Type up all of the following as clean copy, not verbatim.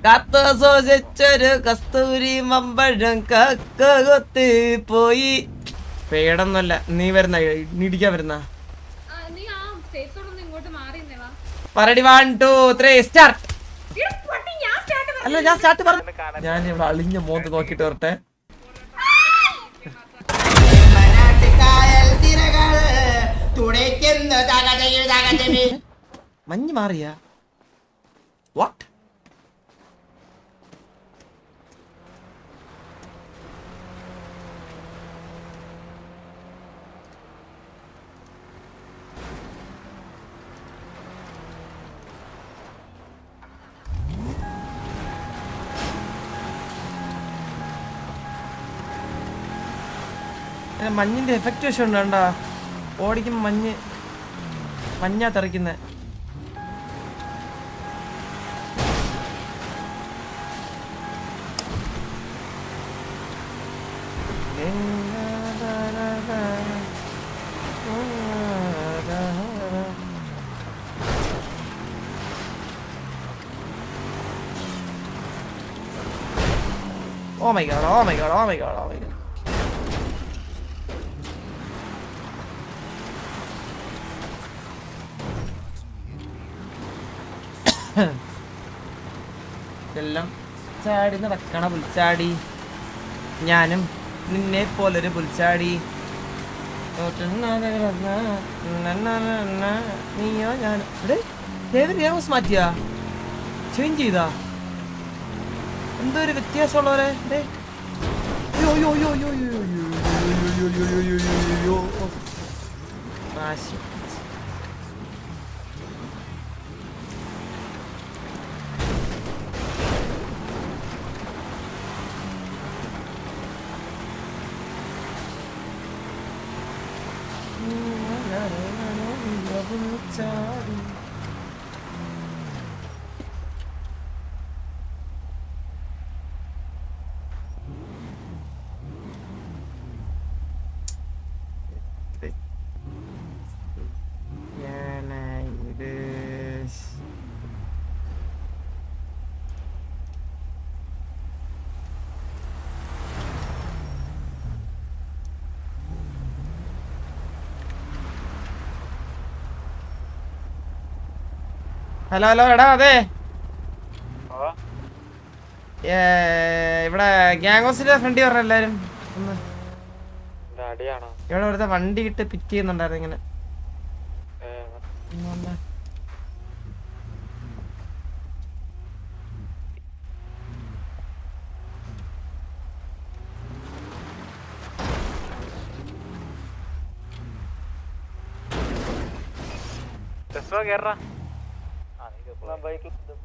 കാത്തു സൂക്ഷിച്ചൊരു കസ്തൂരി മമ്പഴം കക്കൊത്തി പോയി. പേടൊന്നുമല്ല. നീ വരുന്ന ഇടിക്കാൻ വരുന്ന പറടി 1 2 3 സ്റ്റാർട്ട്. അല്ല ഞാൻ സ്റ്റാർട്ട് പറഞ്ഞു. ഞാൻ ഇവിടെ അളിഞ്ഞ മോന്ത് നോക്കിട്ട് വരട്ടെ. മഞ്ഞ് മാറിയാ? വാട്ട്? മഞ്ഞിന്റെ എഫക്റ്റ് പക്ഷെ ഉണ്ട് കണ്ടാ. ഓടിക്കുമ്പോ മഞ്ഞാ തെറിക്കുന്നേ. Oh my god, oh my god, oh my god, oh my god. ഇതെല്ലാം ചാടി നടക്കണ പുൽച്ചാടി. ഞാനും നിന്നെ പോലൊരു പുൽച്ചാടി. നീയോ ഞാൻ മാറ്റിയാ ചേഞ്ച് ചെയ്താ എന്തോ ഒരു വ്യത്യാസമുള്ളവരെ. ഹലോ ഹലോ എടാ അതെ ഇവിടെ ഗ്യാങ്സിന്റെ ഫ്രണ്ടി പറഞ്ഞ എല്ലാരും ഇവിടെ ഇവിടുത്തെ വണ്ടി ഇട്ട് പിറ്റ് ചെയ്യുന്നുണ്ടായിരുന്നു ഇങ്ങനെ.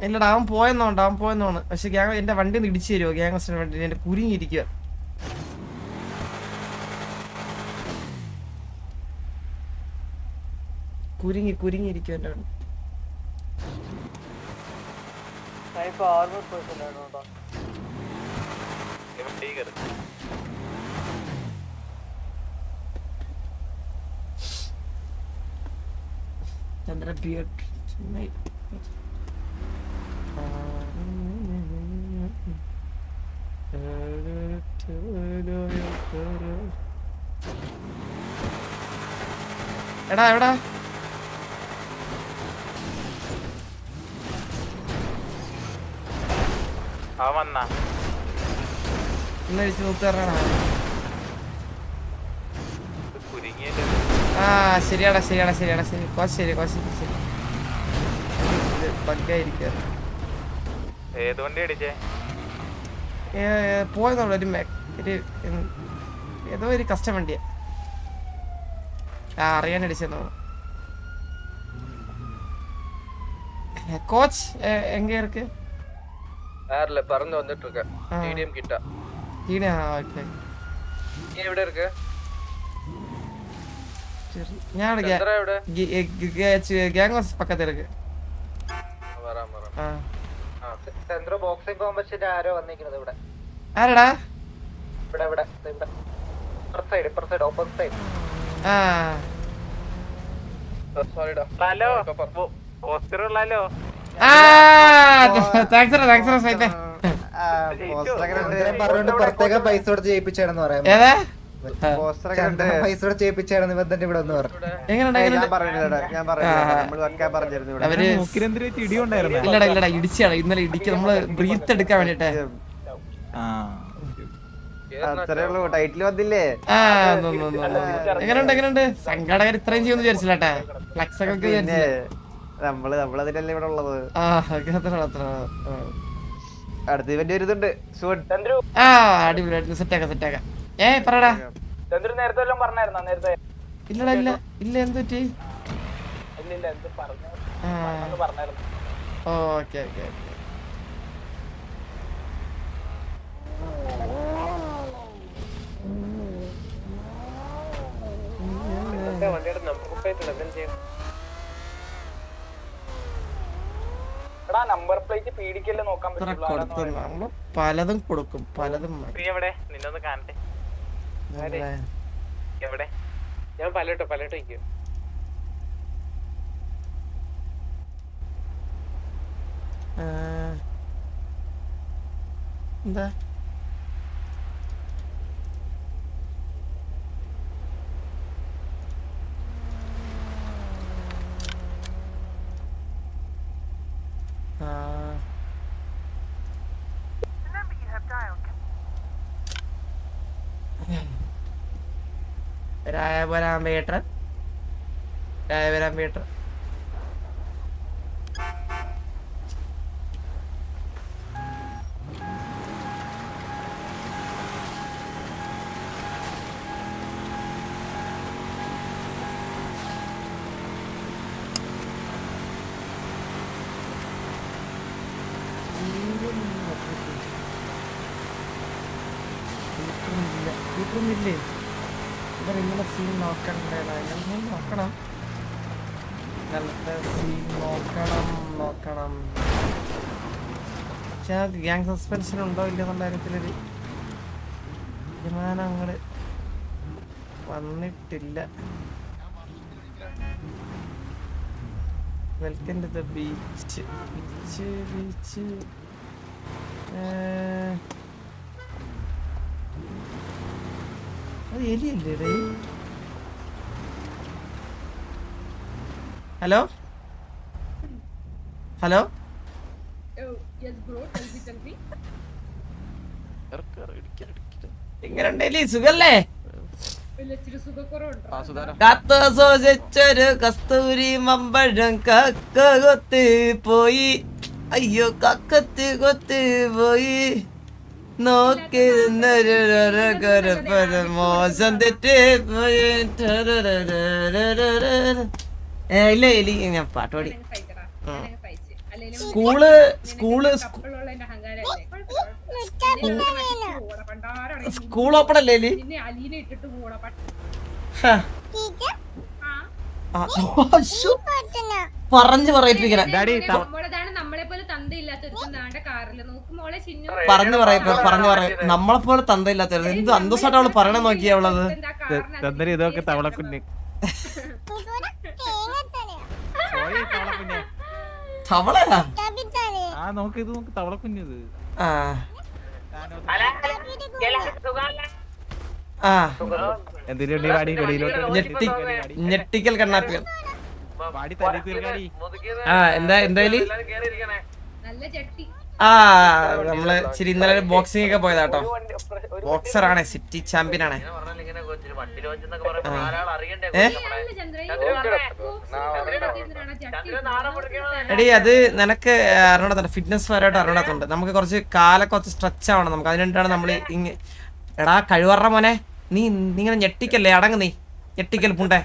ഇല്ലടാ അവൻ പോയെന്നോണ്ട് പക്ഷെ ഗ്യാങ് എന്റെ വണ്ടി ഒന്ന് ഇടിച്ചു തരുമോ? ഗ്യാങ്സിന്റെ വണ്ടി എന്റെ കുരുങ്ങിയിരിക്കുക. കുരുങ്ങിയിരിക്കുക എന്റെ വണ്ടി. ചന്ദ്ര ബിയർഡ് എടാ എവിടാ? ഇന്ന് വെച്ച് നോക്കാറാണ്. ആ ശരിയാടാ ശരി. പോയെന്നുള്ള ഏതോ ഒരു കസ്റ്റം വണ്ടിയാ. അറിയാൻ അടിച്ചെന്നോ. கோச் எங்க இருக்கு? ஏர்ல பறந்து வந்துட்டு இருக்க. ஸ்டேடியம் கிட்ட. கீழே ஓகே. நீ எവിടെ இருக்க? சரி. ഞാൻ ഇവിടെ ഗാങ്സ് പക്കത്തെ ഇருக்கு. വരാം. സെൻട്രൽ ബോക്സിംഗ് കോമ്പറ്റിഷന്റെ ആരോ വന്നിരിക്കുന്നത് ഇവിടെ. ആരെടാ? ഇവിടെ. ഇപ്പുറ സൈഡ് ഓപ്പോസിറ്റ് സൈഡ്. സോറിടാ. ഹലോ. ഓസ്കർ ഉള്ളല്ലോ. താങ്ക്സ് സ്നൈപ്പേ. പറഞ്ഞോണ്ട് പ്രത്യേക പൈസ കൊടുത്ത് ചെയ്യിപ്പിച്ചാണെന്ന് പറയാം. ഏതാ ചന്ദ്രൻ പൈസ കൊടുത്ത് ചെയ്യിപ്പിച്ചാണെന്ന് ഇവൻ തന്നെ ഇവിടെ ഒന്ന് പറഞ്ഞു. എങ്ങനെയുണ്ട് അവര് ഇല്ലടാ ഇടിച്ചാണ് ഇന്നലെ ഇടിക്ക നമ്മള് ബ്രീത്ത് എടുക്കാൻ വേണ്ടിട്ട്. ടൈറ്റിൽ വന്നില്ലേ? എങ്ങനെയുണ്ട് സംഘാടകർ ഇത്രയും ചെയ്യുമെന്ന് വിചാരിച്ചില്ലാട്ടാ. ഫ്ലക്സ് ഒക്കെ വിചാരിച്ചില്ല. നമ്മളതിനല്ലേ ഇവിടെ ഉള്ളത്. അടുത്ത ഇവന്റ് വരുന്നുണ്ട്. അടിപൊളി സെറ്റാക്കാം. പറടാ. ഇല്ലടാ ഇല്ല എന്ത് പറ്റി? ഓക്കെ നമ്പർ പ്ലേറ്റ് പീഡിക്കല്ലേ നോക്കാൻ നമ്മള് പലതും കൊടുക്കും പലതും. നിന്നൊന്ന് കാണട്ടെ. എവിടെ? ഞാൻ പലട്ടോ വയ്ക്കും. എന്താ രായപുരാംബേട്ടൻ ഇല്ലേ ഇങ്ങനെ സീൻ നോക്കണ്ടേടാ. നോക്കണം നല്ല സീൻ നോക്കണം. പക്ഷെ ഗ്യാങ് സസ്പെൻഷൻ ഉണ്ടോ ഇല്ലെന്നുള്ള കാര്യത്തിലൊരു തീരുമാനം അങ്ങോട്ട് വന്നിട്ടില്ല. Welcome to the beach. അത് എലിയല്ലേ? ഹലോ എങ്ങനെയുണ്ട് എലി? സുഖല്ലേ? കാത്തോചൊരു കസ്തൂരി മമ്പഴം കക്കൊത്തി പോയി. അയ്യോ കക്കത്തി കൊത്തി പോയി. നോക്കി മോശം തെറ്റി പോയി. ഇല്ല എലി ഞാൻ പാട്ട് പാടി. സ്കൂള് ഓപ്പൺ അല്ലേ എലി? പറഞ്ഞു പറയിപ്പിക്കണം. പറഞ്ഞു നമ്മളെ പോലെ തന്തയില്ലാത്തവര് എന്ത് അന്തസ്സായിട്ട് അവള് പറയണ നോക്കിയാ അവളത്. ഇതൊക്കെ തവളക്കുഞ്ഞ് തവളയാ? നോക്ക് തവളക്കുഞ്ഞത്. ഞെട്ടിക്കൽ കണ്ണാപ്പികൾ. എന്തായാലും നമ്മള് ഇച്ചിരി ഇന്നലെ ബോക്സിംഗ് ഒക്കെ പോയതാട്ടോ. ബോക്സർ ആണ്, സിറ്റി ചാമ്പ്യൻ ആണ്. എടി അത് നിനക്ക് അറിഞ്ഞാ ഫിറ്റ്നസ് പരമായിട്ട് അറിഞ്ഞാത്തുണ്ട്. നമുക്ക് കുറച്ച് കുറച്ച് സ്ട്രെച്ച് ആവണം നമുക്ക്. അതിനുവേണ്ടിയാണ് നമ്മൾ എടാ കഴിവറ മോനെ നീ ഇങ്ങനെ ഞെട്ടിക്കല്ലേ, അടങ്ങ് നീ ഞെട്ടിക്കൽ പുണ്ടേ.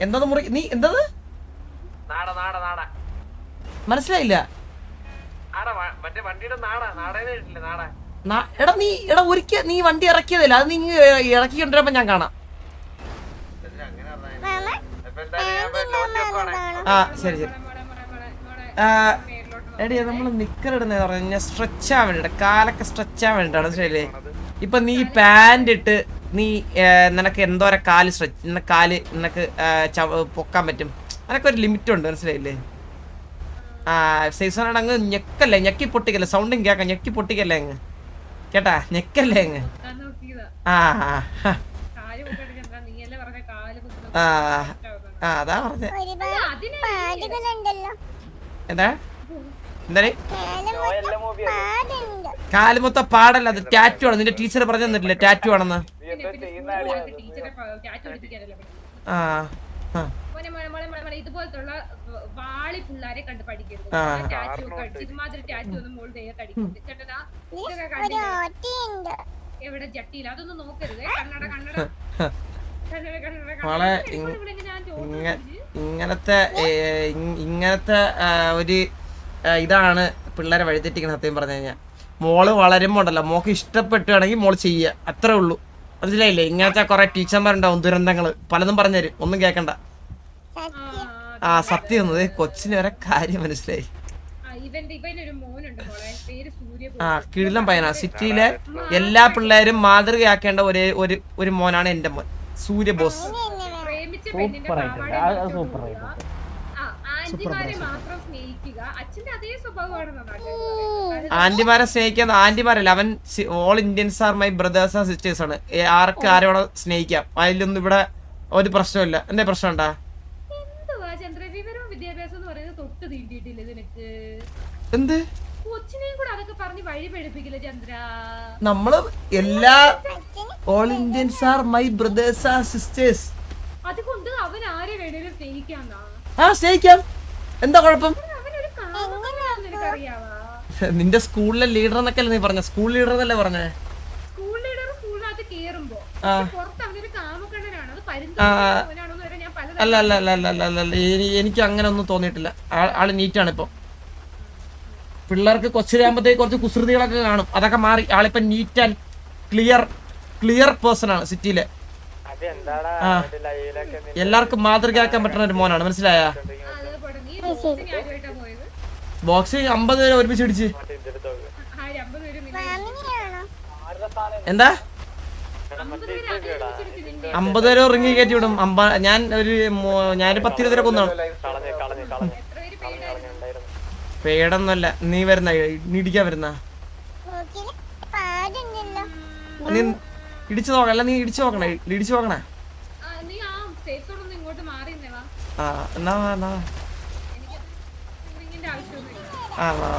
എന്തോന്ന് മുറി നീ എന്തത് മനസ്സിലായില്ല? എടാ ഒരിക്കൽ നീ വണ്ടി ഇറക്കിയതല്ല, അത് നീ ഇറക്കി കൊണ്ടുവരുമ്പോ ഞാൻ കാണാം. ശരി എടി നമ്മള് നിക്കറിടുന്ന പറഞ്ഞ സ്ട്രെച്ച് ആവാൻ വേണ്ടിട്ട്, കാലൊക്കെ സ്ട്രെച്ച് ആവാൻ വേണ്ടിട്ടാണ്. ശരിയല്ലേ? ഇപ്പൊ നീ പാന്റ് ഇട്ട് നീ നിനക്ക് എന്തോരം കാല് സ്ട്രെച്ച് കാല് നിനക്ക് പൊക്കാൻ പറ്റും. അതൊക്കെ ഒരു ലിമിറ്റ് ഉണ്ട്, മനസ്സിലായില്ലേ? ആ സൈസോനാണ് അങ്ങ് ഞെക്കല്ലേ, ഞെക്കി പൊട്ടിക്കല്ലേ, സൗണ്ടും കേക്കാം, ഞെക്കി പൊട്ടിക്കല്ലേ അങ്ങ് കേട്ടാ, ഞെക്കല്ലേ അങ്ങ്. ആ ആ അതാ പറഞ്ഞേ. എന്താ എന്താ കാല് മൊത്തം പാടല്ല, അത് ടാറ്റു ആണ്. നിന്റെ ടീച്ചർ പറഞ്ഞു തന്നിട്ടില്ലേ ടാറ്റു ആണെന്ന്? ആ ഇതുപോലത്തുള്ള വാളി പിള്ളാരെ കണ്ട് പഠിക്കരുത്. എവിടെ ജട്ടിയില്ല, അതൊന്നും നോക്കരുത്. കണ്ണട കണ്ണട മോളെ ഇങ്ങനത്തെ ഒരു ഇതാണ് പിള്ളേരെ വഴിതെറ്റിക്കുന്നത്. സത്യം പറഞ്ഞു കഴിഞ്ഞാൽ മോള് വളരുമ്പോ ഉണ്ടല്ലോ, മോക്ക് ഇഷ്ടപ്പെട്ടുകയാണെങ്കിൽ മോള് ചെയ്യുക, അത്രേ ഉള്ളൂ. മനസ്സിലായില്ലേ? ഇങ്ങനത്തെ കുറെ ടീച്ചർമാരുണ്ടാവും ദുരന്തങ്ങള്, പലതും പറഞ്ഞുതരും, ഒന്നും കേക്കണ്ട. ആ സത്യം ഒന്നത് കൊച്ചിന് വരെ കാര്യം മനസ്സിലായി. ആ കിടിലം പയ്യനാ. സിറ്റിയിലെ എല്ലാ പിള്ളേരും മാതൃകയാക്കേണ്ട ഒരു മോനാണ് എന്റെ മോൻ സൂര്യ ബോസ്. ആന്റിമാരെ സ്നേഹിക്കാൻ ആന്റിമാരല്ല, അവൻ all Indians are my brothers and sisters ആണ്. ആർക്ക് ആരോടെ സ്നേഹിക്കാം, അതിലൊന്നും ഇവിടെ ഒരു പ്രശ്നമില്ല. എന്താ പ്രശ്നം ഉണ്ടാ? എന്ത് നമ്മള് എല്ലാ all Indians are my brothers and sisters. ആ സ്നേഹിക്കാം, എന്താ കുഴപ്പം? നിന്റെ സ്കൂളിലെ ലീഡർ എന്നൊക്കെ നീ പറഞ്ഞ, സ്കൂൾ ലീഡർ എന്നല്ലേ പറഞ്ഞേ? അല്ല അല്ല അല്ല അല്ല അല്ല അല്ല എനിക്ക് അങ്ങനെ ഒന്നും തോന്നിയിട്ടില്ല. ആള് നീറ്റാണ് ഇപ്പൊ. പിള്ളേർക്ക് കൊച്ചിലാകുമ്പോഴത്തേക്ക് കുറച്ച് കുസൃതികളൊക്കെ കാണും, അതൊക്കെ മാറി. ആളിപ്പോ നീറ്റ് ആൻഡ് ക്ലിയർ പേഴ്സൺ ആണ് സിറ്റിയിലെ. ആ എല്ലാവർക്കും മാതൃകയാക്കാൻ പറ്റുന്ന ഒരു മോനാണ്, മനസ്സിലായ? ബോക്സിങ് 50 പേരെ ഒരുമിച്ച് ഇടിച്ച്. എന്താ 50 പേരെ റിങ്ങി കയറ്റി വിടും. ഞാൻ 10-20 പേരെ കൊന്നാണ്. പേടൊന്നുമല്ല, നീ വരുന്ന, നീ ഇടിക്കാൻ വരുന്ന, നീ ഇടിച്ചു നോക്കണം. അല്ല നീ ഇടിച്ചു നോക്കണേ, ഇടിച്ചു നോക്കണേ. ആ എന്നാ ആ വാ.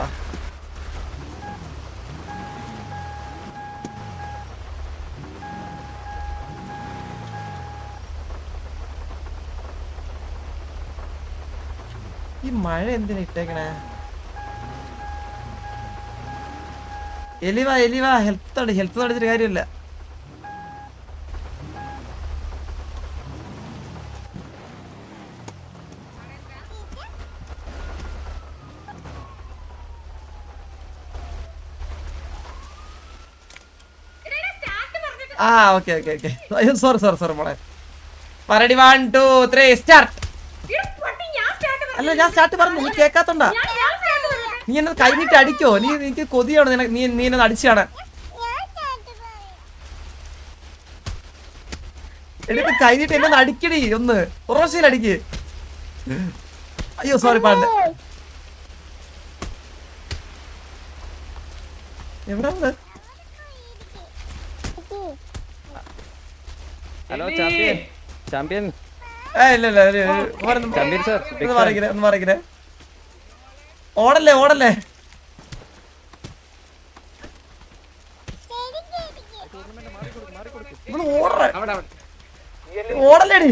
ഈ മഴ എന്തിനാ ഇട്ടേക്കണേ? എലിവാ ഹെൽത്ത് അടിച്ചിട്ട് കാര്യമില്ല. ആ ഓക്കെ അയ്യോ സോറി മോളെ. പറടി 1 2 3 സ്റ്റാർട്ട്. അല്ല ഞാൻ സ്റ്റാർട്ട് പറഞ്ഞു, നീ കേക്കാത്തോണ്ടാ. നീ എന്നെ കൈനീട്ട് അടിക്കോ? എനിക്ക് കൊതിയാണ് നീ എന്നെ അടിച്ചു കാണാൻ. എനിക്ക് കൈനീട്ട് എന്നെ അടിക്കടി, ഒന്ന് ഉറവശയിൽ അടിക്ക്. അയ്യോ സോറി പാണ്ട്. എവിടെ ഹലോ ചാമ്പ്യൻ. ഇല്ല ഒന്ന് മാറിക്കണേ. ഓടല്ലേ ഓടല്ലേ ഓടല്ലേടി.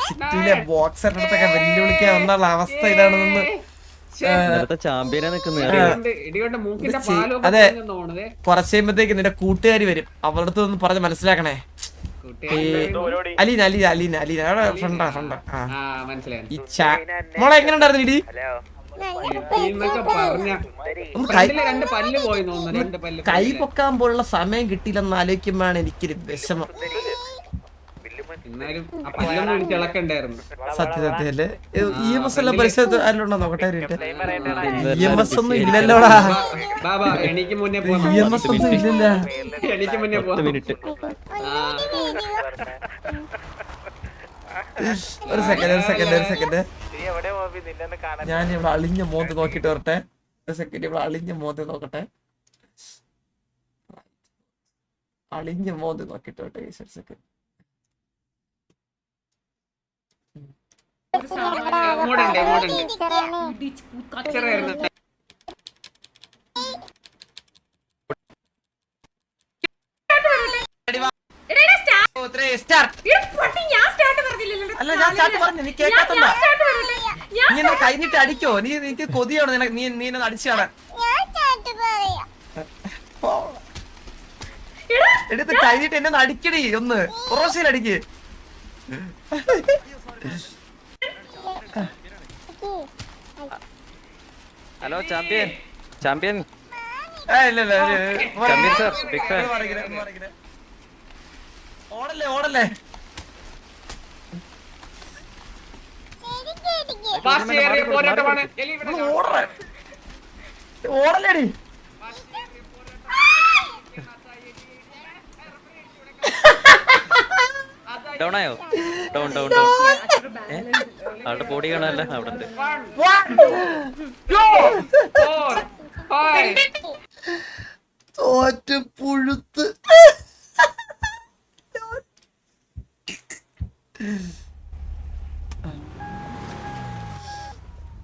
സിറ്റിയിലെ ബോക്സറിനടുത്തൊക്കെ വെല്ലുവിളിക്കാൻ വന്നുള്ള അവസ്ഥ ഇതാണെന്ന് ചാമ്പ്യനെ അതെ. കുറച്ച് കഴിയുമ്പത്തേക്ക് നിന്റെ കൂട്ടുകാരി വരും, അവരുടെ അടുത്ത് ഒന്ന് പറഞ്ഞ് മനസ്സിലാക്കണേ. അലീന ഫ്രണ്ടാ. ഈ മോളെ എങ്ങനെ ഉണ്ടായിരുന്നു ഇടി? കൈ പൊക്കാൻ പോലുള്ള സമയം കിട്ടിയില്ലെന്ന് ആലോചിക്കുമ്പോഴാണ് എനിക്കൊരു വിഷമം. എന്നാലും ആ പല്ലൊന്നും പിടിച്ച് ഇളക്കണ്ടായിരുന്നു. സത്യത്തില് EMS എല്ലാം പരിസരത്ത് ആരുണ്ടോ നോക്കട്ടെ EMS ഒന്നും ഇല്ലല്ലോടാ ബാബാ എനിക്ക് മുന്നേ പോവാം. EMS ഒന്നും ഇല്ലല്ല എനിക്ക് മുന്നേ പോവാം. മിനിറ്റ് ഒരു സെക്കൻഡ് ഞാൻ ഇവിടെ അളിഞ്ഞ മോന്ത് നോക്കിട്ട് വരട്ടെ ഒരു സെക്കൻഡ് ഇവിടെ അളിഞ്ഞ മോന്ത് നോക്കട്ടെ അളിഞ്ഞ മോന്ത് നോക്കിട്ട് വരട്ടെ ഒരു സെക്കൻഡ് ഇങ്ങോട്ടുണ്ട്. കച്ചറായിരുന്നു. അല്ല ഞാൻ സ്റ്റാർട്ട് പറഞ്ഞു നീ കേൾക്കാത്തല്ല നീ എന്നെ കഴിഞ്ഞിട്ട് അടിക്കോ നീ എനിക്ക് കൊതിയാണ് നീ എന്നെ അടിച്ചാടാൻ എടുത്ത് കഴിഞ്ഞിട്ട് എന്നെ അടിക്കടി ഒന്ന് റോസിൽ അടിക്ക് ഹലോ ചാമ്പ്യൻ ചാമ്പ്യൻ ഇല്ല ചാമ്പ്യൻ സർ ബിഗ് ഫാൻ ഓടല്ലേ ഓടല്ലേ ഓടല്ലേടി ഡൗൺ ആയോ ഡൗൺ ആളുടെ ബോഡി കാണാനല്ല അവിടെ ഉണ്ട് തോറ്റ് പുഴുത്ത്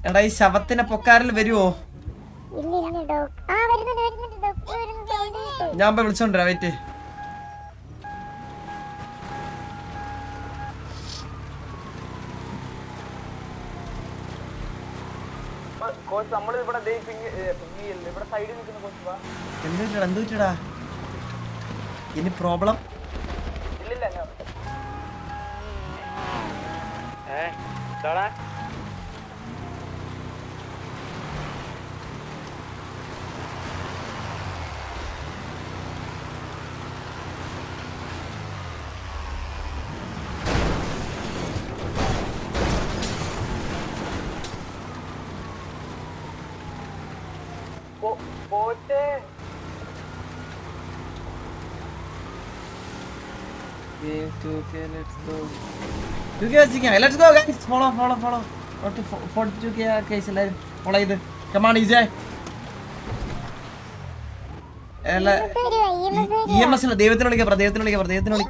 എടാ ഈ ശവത്തിനെ പൊക്കാരിൽ വരുവോ ഞാൻ പോയി വിളിച്ചോണ്ടിരാ വെയിറ്റ് എന്തുപറ്റടാ ഇനി problem Let's go guys. Follow. What to 42k case എല്ലാരും follow ചെയ്ത്. Come on EJ. EMS ല്ല ദൈവത്തിനെ വിളിക്കാം ദൈവത്തിനെ വിളി.